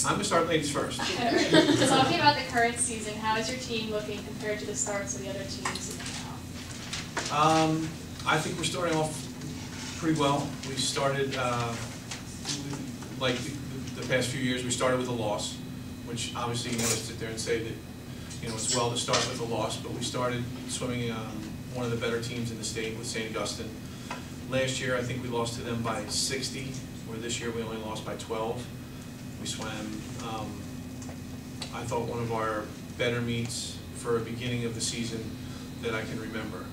I'm going to start ladies first. Alright. Talking about the current season, how is your team looking compared to the starts of the other teams in the town? I think we're starting off pretty well. We started, like the past few years, we started with a loss, which obviously you want to sit there and say that, you know, it's well to start with a loss, but we started swimming one of the better teams in the state with St. Augustine. Last year, I think we lost to them by 60, where this year we only lost by 12. We swam, I thought, one of our better meets for a beginning of the season that I can remember.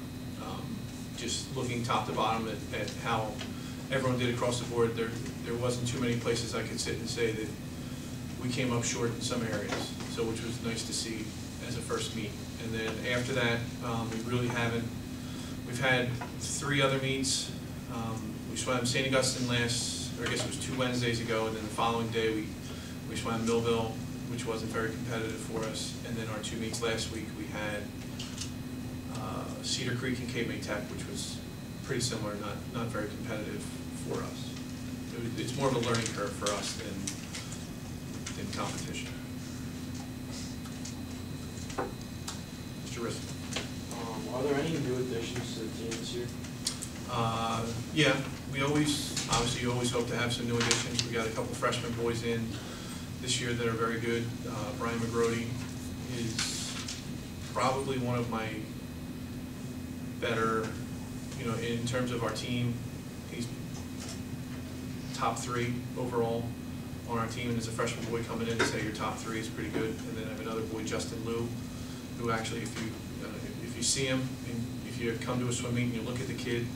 Just looking top to bottom at how everyone did across the board, there wasn't too many places I could sit and say that we came up short in some areas, so which was nice to see as a first meet. And then after that, we really haven't. We've had 3 other meets. We swam St. Augustine last, or I guess it was 2 Wednesdays ago, and then the following day we swam Millville, which wasn't very competitive for us. And then our 2 meets last week, we had Cedar Creek and Cape May Tech, which was pretty similar, not very competitive for us. It's more of a learning curve for us than competition. Mr. Risk. Are there any new additions to the team this year? Yeah, obviously you always hope to have some new additions. We got a couple freshman boys in this year that are very good. Brian McGrody is probably one of my better, you know, in terms of our team. He's top 3 overall on our team, and as a freshman boy coming in to say your top 3 is pretty good. And then I have another boy, Justin Liu, who actually, if you see him, and if you come to a swim meet and you look at the kid,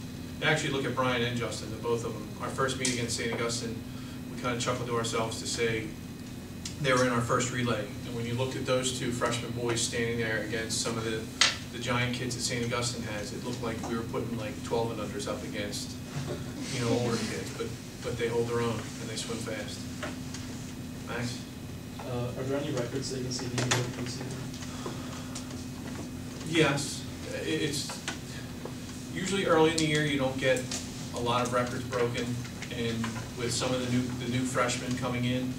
and actually look at Brian and Justin, the both of them. Our first meet against St. Augustine, we kind of chuckled to ourselves to say they were in our first relay. And when you looked at those 2 freshman boys standing there against some of the giant kids that St. Augustine has, it looked like we were putting like 12 and unders up against, you know, older kids. But they hold their own and they swim fast. Max? Are there any records that you can see being broken this season? Yes. It's usually early in the year you don't get a lot of records broken, and with some of the new freshmen coming in,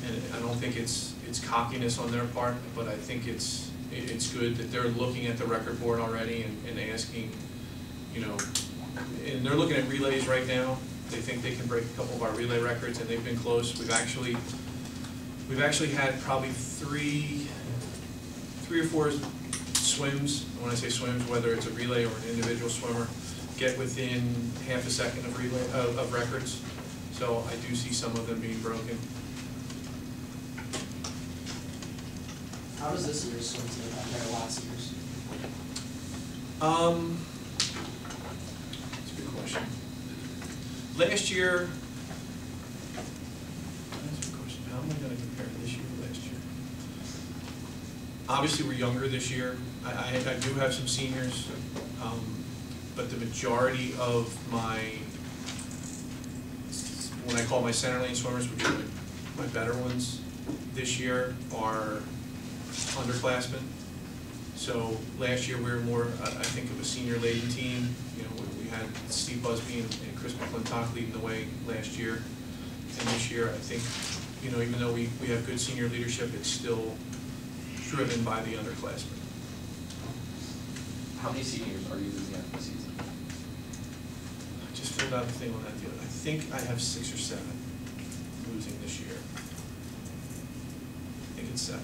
and I don't think it's cockiness on their part, but I think it's good that they're looking at the record board already and asking, you know, and they're looking at relays right now. They think they can break a couple of our relay records, and they've been close. We've actually had probably three or four swims. When I say swims, whether it's a relay or an individual swimmer, get within half a second of relay of records. So I do see some of them being broken. How does this year's swim team compare to last year's? That's a good question. Last year, that's a good question. How am I going to compare this year to last year? Obviously, we're younger this year. I do have some seniors, but the majority of what I call my center lane swimmers, which are my better ones this year, are underclassmen. So last year we were more, I think, of a senior laden team. You know, we had Steve Busby and Chris McClintock leading the way last year. And this year, I think, you know, even though we have good senior leadership, it's still driven by the underclassmen. How many seniors are you losing after the season? I just filled out a thing on that the other. I think I have 6 or 7 losing this year. I think it's 7.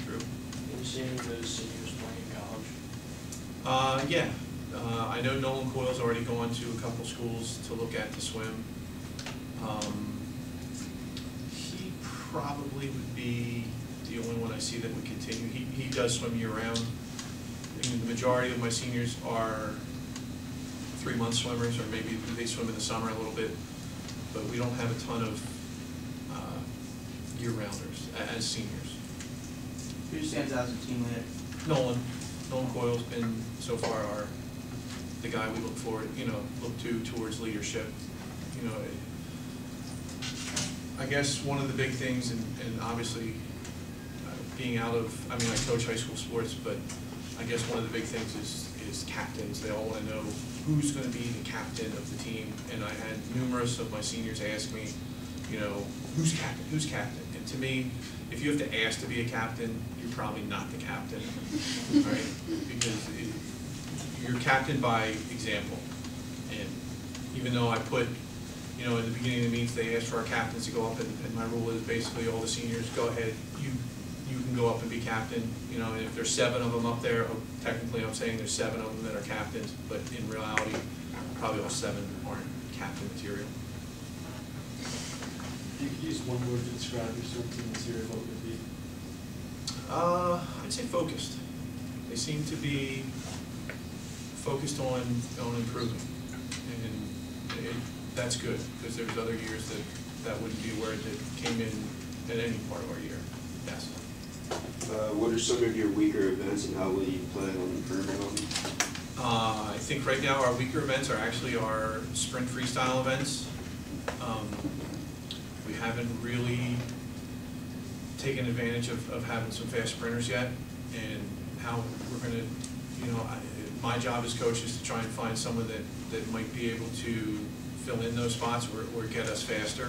Drew? Have you seen those seniors playing in college? Yeah. I know Nolan Coyle's already gone to a couple schools to look at the swim. He probably would be the only one I see that would continue. He does swim year-round. I mean, the majority of my seniors are 3-month swimmers, or maybe they swim in the summer a little bit, but we don't have a ton of year-rounders as seniors. Who stands out as a team leader? Nolan Coyle's been so far the guy we look to towards leadership. You know, I guess one of the big things, and obviously being out of, I mean, I coach high school sports, but I guess one of the big things is captains. They all want to know who's going to be the captain of the team, and I had numerous of my seniors ask me, you know, who's captain? And to me, if you have to ask to be a captain, you're probably not the captain, right? Because you're captain by example. And even though I put, you know, in the beginning of the meets, they asked for our captains to go up, and my rule is basically all the seniors, go ahead, you can go up and be captain, you know, and if there's 7 of them up there, technically I'm saying there's 7 of them that are captains, but in reality, probably all 7 aren't captain material. If you could use one word to describe your swim team this year, what would it be? I'd say focused. They seem to be focused on improving, and that's good, because there's other years that wouldn't be a word that came in at any part of our year. Yes. What are some of your weaker events, and how will you plan on improving on them? I think right now our weaker events are actually our sprint freestyle events. We haven't really taken advantage of having some fast sprinters yet, and how we're going to, you know, my job as coach is to try and find someone that might be able to fill in those spots or get us faster,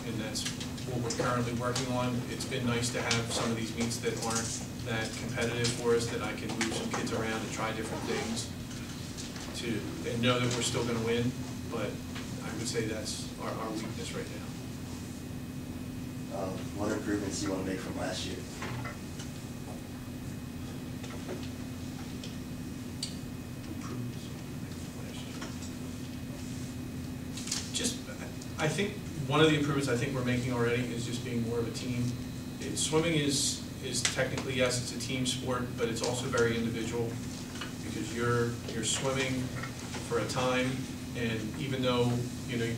and that's what we're currently working on. It's been nice to have some of these meets that aren't that competitive for us, that I can move some kids around and try different things and know that we're still going to win, but I would say that's our weakness right now. What improvements do you want to make from last year? Just, I think one of the improvements I think we're making already is just being more of a team. Swimming is technically, yes, it's a team sport, but it's also very individual, because you're swimming for a time, and even though, you know,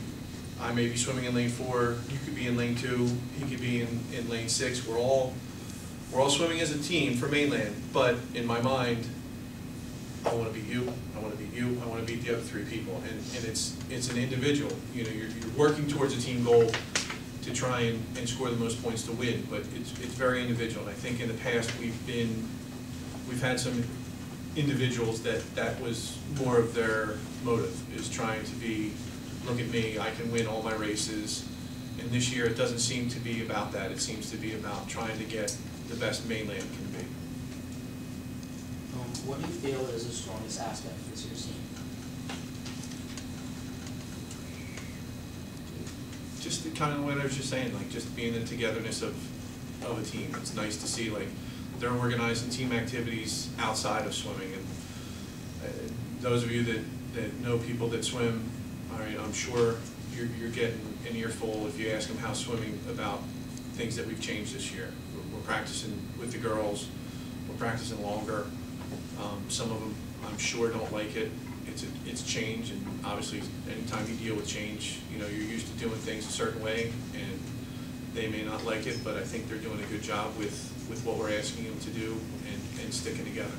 I may be swimming in lane 4, you could be in lane 2, he could be in lane 6. We're all swimming as a team for mainland, but in my mind, I want to beat you, I want to beat you, I want to beat the other 3 people, and it's an individual. You know, you're working towards a team goal to try and score the most points to win, but it's very individual. And I think in the past we've had some individuals that was more of their motive, is trying to be, look at me, I can win all my races. And this year it doesn't seem to be about that. It seems to be about trying to get the best mainland can be. What do you feel is the strongest aspect of this year's team? Just the kind of what I was just saying, like just being the togetherness of a team. It's nice to see, like, they're organizing team activities outside of swimming, and those of you that know people that swim, I'm sure you're getting an earful if you ask them how swimming, about things that we've changed this year. We're practicing with the girls, we're practicing longer. Some of them, I'm sure, don't like it. It's change, and obviously anytime you deal with change, you know, you're used to doing things a certain way, and they may not like it, but I think they're doing a good job with what we're asking them to do and sticking together.